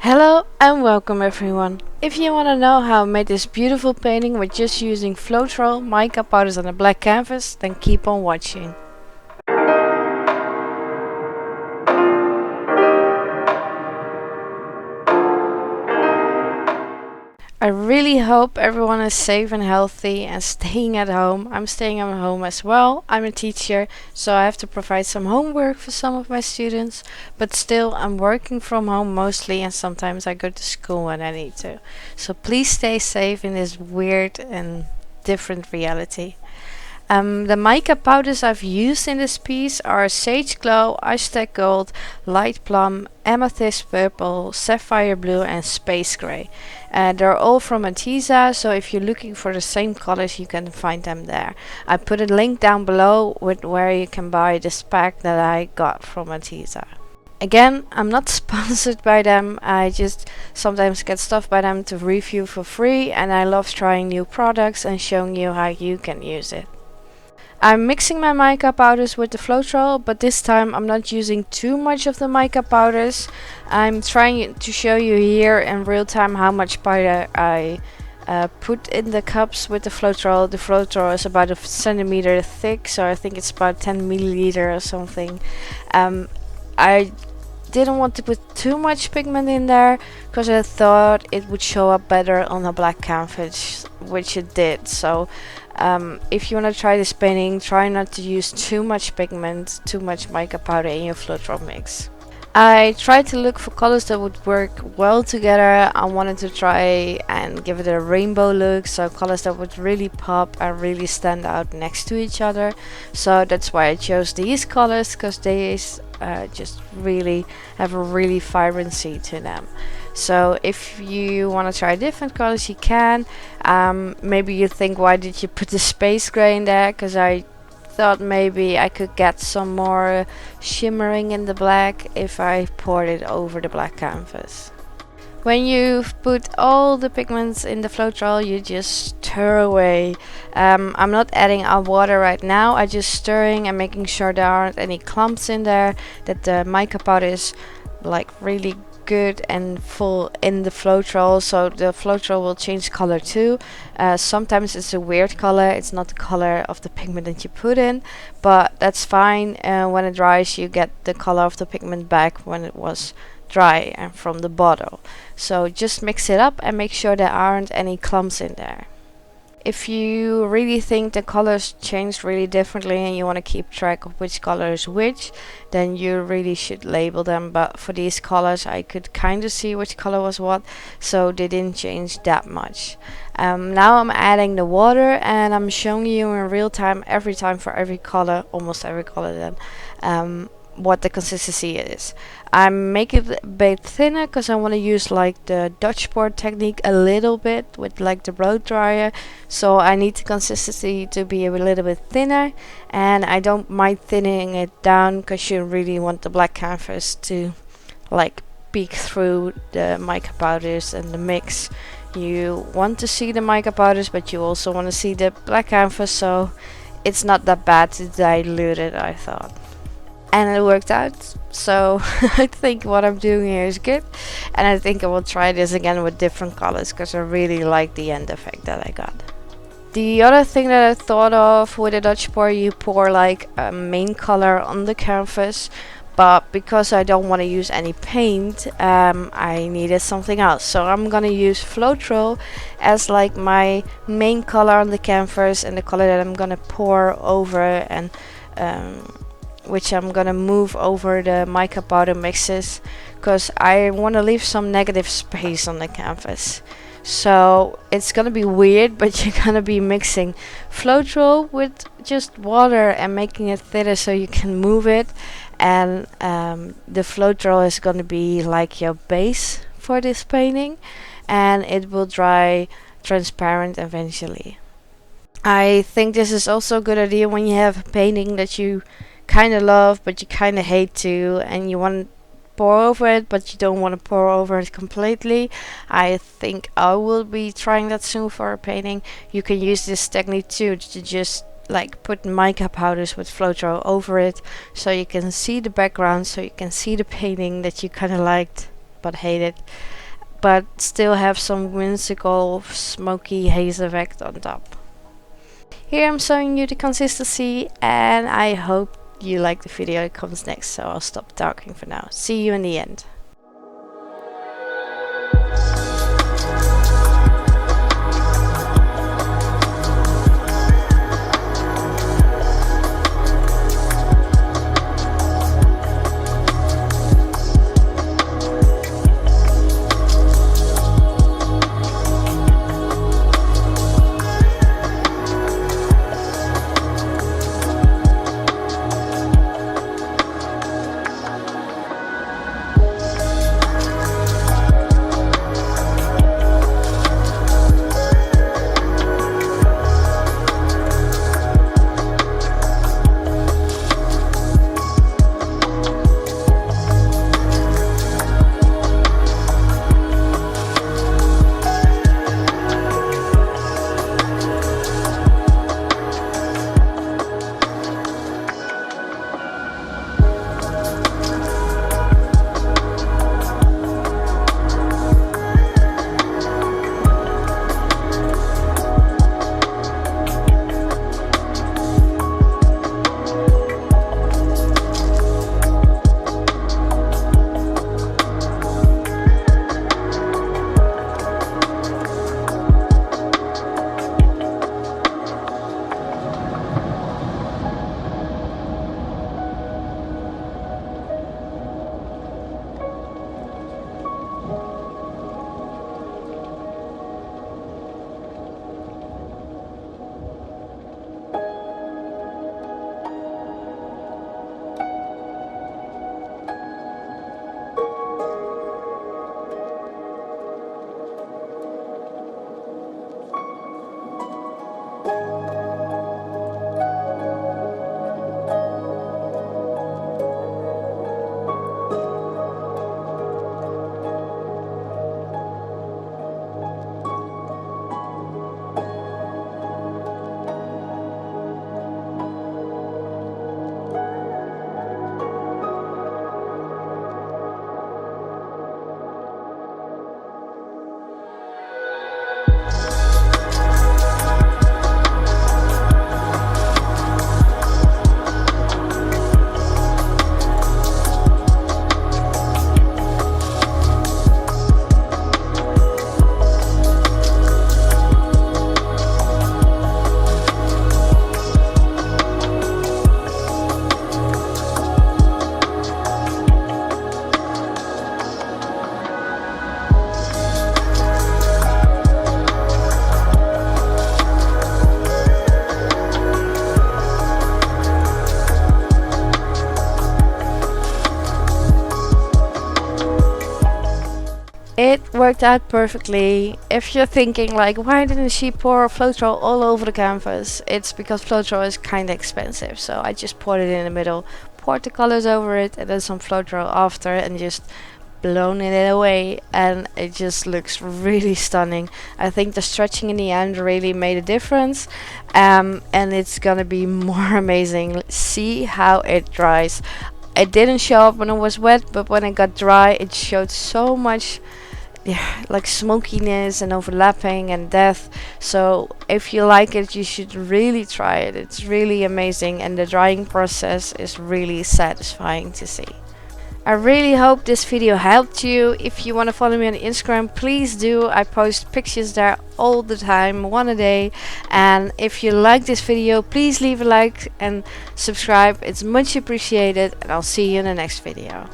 Hello and welcome everyone. If you want to know how I made this beautiful painting with just using Floetrol, mica powders and a black canvas, then keep on watching. I really hope everyone is safe and healthy and staying at home. I'm staying at home as well. I'm a teacher, so I have to provide some homework for some of my students, but still I'm working from home mostly, and sometimes I go to school when I need to. So please stay safe in this weird and different reality. The mica powders I've used in this piece are Sage Glow, Aztec Gold, Light Plum, Amethyst Purple, Sapphire Blue and Space Gray. They're all from Arteza, so if you're looking for the same colors you can find them there. I put a link down below with where you can buy this pack that I got from Arteza. Again, I'm not sponsored by them, I just sometimes get stuff by them to review for free, and I love trying new products and showing you how you can use it. I'm mixing my mica powders with the Floetrol, but this time I'm not using too much of the mica powders. I'm trying to show you here in real time how much powder I put in the cups with the Floetrol. The Floetrol is about a centimeter thick, so I think it's about 10 milliliter or something. I didn't want to put too much pigment in there because I thought it would show up better on a black canvas, which it did. So if you want to try this painting, try not to use too much pigment, too much mica powder in your Floetrol mix. I tried to look for colors that would work well together. I wanted to try and give it a rainbow look, so colors that would really pop and really stand out next to each other. So that's why I chose these colors, because they just really have a really vibrancy to them. So if you want to try different colors, you can. Maybe you think, why did you put the space gray in there? Because I thought maybe I could get some more shimmering in the black if I poured it over the black canvas. When you've put all the pigments in the Floetrol, you just stir away. I'm not adding our water right now, I'm just stirring and making sure there aren't any clumps in there, that the mica powder is like really good and full in the Floetrol, so the Floetrol will change color too. Sometimes it's a weird color, it's not the color of the pigment that you put in, but that's fine. When it dries you get the color of the pigment back when it was dry and from the bottle. So just mix it up and make sure there aren't any clumps in there. If you really think the colors changed really differently and you want to keep track of which color is which, then you really should label them. But for these colors I could kind of see which color was what, so they didn't change that much. Now I'm adding the water and I'm showing you in real time every time for every color, almost every color then, what the consistency is. I make it a bit thinner because I want to use like the Dutch board technique a little bit with like the blow dryer, so I need the consistency to be a little bit thinner, and I don't mind thinning it down because you really want the black canvas to like peek through the mica powders and the mix. You want to see the mica powders, but you also want to see the black canvas, so it's not that bad to dilute it, I thought. And it worked out, so I think what I'm doing here is good, and I think I will try this again with different colors because I really like the end effect that I got. The other thing that I thought of with a Dutch pour, you pour like a main color on the canvas, but because I don't want to use any paint, I needed something else, so I'm gonna use Floetrol as like my main color on the canvas and the color that I'm gonna pour over, and which I'm gonna move over the mica powder mixes because I want to leave some negative space on the canvas. So it's gonna be weird, but you're gonna be mixing Floetrol with just water and making it thinner so you can move it, and the Floetrol is gonna be like your base for this painting, and it will dry transparent eventually. I think this is also a good idea when you have a painting that you kind of love but you kind of hate to, and you want to pour over it but you don't want to pour over it completely. I think I will be trying that soon for a painting. You can use this technique too, to just like put mica powders with Floetrol over it so you can see the background, so you can see the painting that you kind of liked. but hate it. But still have some whimsical smoky haze effect on top. Here I'm showing you the consistency, and I hope you like the video that comes next, so I'll stop talking for now. See you in the end. It worked out perfectly. If you're thinking like, why didn't she pour Floetrol all over the canvas? It's because Floetrol is kinda expensive, so I just poured it in the middle, poured the colors over it, and then some Floetrol after, and just blown it away, and it just looks really stunning. I think the stretching in the end really made a difference, and it's gonna be more amazing. See how it dries. It didn't show up when it was wet, but when it got dry, it showed so much, yeah, like smokiness and overlapping and depth. So if you like it, you should really try it. It's really amazing, and the drying process is really satisfying to see. I really hope this video helped you. If you want to follow me on Instagram, please do. I post pictures there all the time, one a day. And if you like this video, please leave a like and subscribe. It's much appreciated, and I'll see you in the next video.